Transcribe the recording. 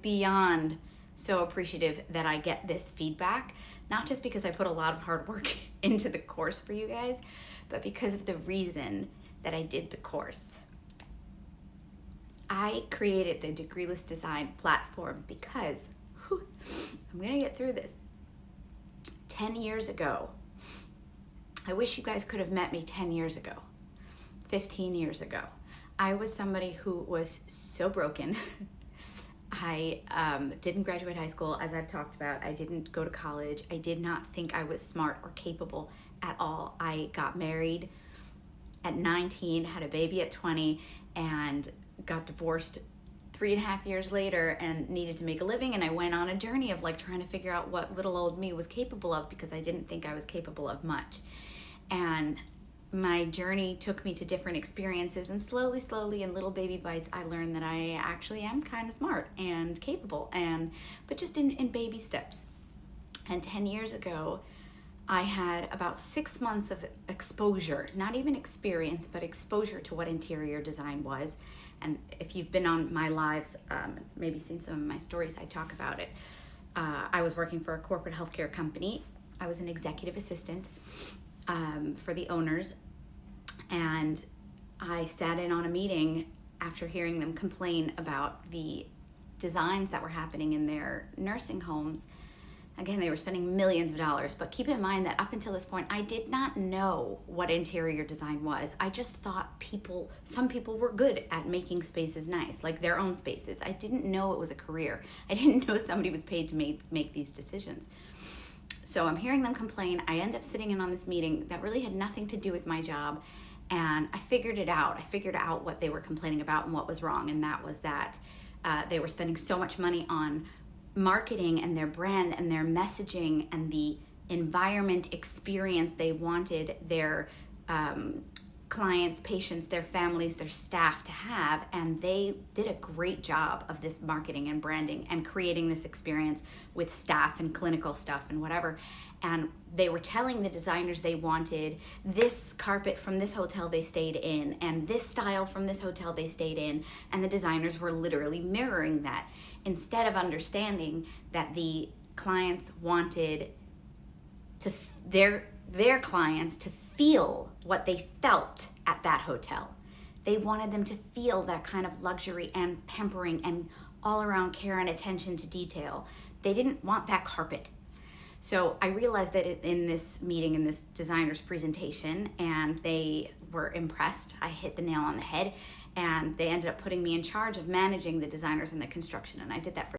Beyond so appreciative that I get this feedback, not just because I put a lot of hard work into the course for you guys, but because of the reason that I did the course. I created the Degreeless Design platform because, I'm gonna get through this. 10 years ago, I wish you guys could have met me 10 years ago, 15 years ago. I was somebody who was so broken. I didn't graduate high school, as I've talked about. I didn't go to college. I did not think I was smart or capable at all. I got married at 19, had a baby at 20, and got divorced 3.5 years later and needed to make a living. And I went on a journey of like trying to figure out what little old me was capable of, because I didn't think I was capable of much. And my journey took me to different experiences, and slowly in little baby bites, I learned that I actually am kind of smart and capable, but just in baby steps. And 10 years ago, I had about 6 months of exposure, not even experience, but exposure to what interior design was. And if you've been on my lives, maybe seen some of my stories, I talk about it. I was working for a corporate healthcare company. I was an executive assistant for the owners, and I sat in on a meeting after hearing them complain about the designs that were happening in their nursing homes. Again, they were spending millions of dollars, but keep in mind that up until this point, I did not know what interior design was. I just thought some people were good at making spaces nice, like their own spaces. I didn't know it was a career. I didn't know somebody was paid to make these decisions. So I'm hearing them complain. I end up sitting in on this meeting that really had nothing to do with my job, and I figured it out. I figured out what they were complaining about and what was wrong, and that was that they were spending so much money on marketing and their brand and their messaging and the environment experience they wanted their clients, patients, their families, their staff to have, and they did a great job of this marketing and branding and creating this experience with staff and clinical stuff and whatever. And they were telling the designers they wanted this carpet from this hotel they stayed in and this style from this hotel they stayed in, and the designers were literally mirroring that, instead of understanding that the clients wanted to their clients to feel what they felt at that hotel. They wanted them to feel that kind of luxury and pampering and all around care and attention to detail. They didn't want that carpet. So I realized that in this meeting, in this designer's presentation, and they were impressed. I hit the nail on the head, and they ended up putting me in charge of managing the designers and the construction, and I did that for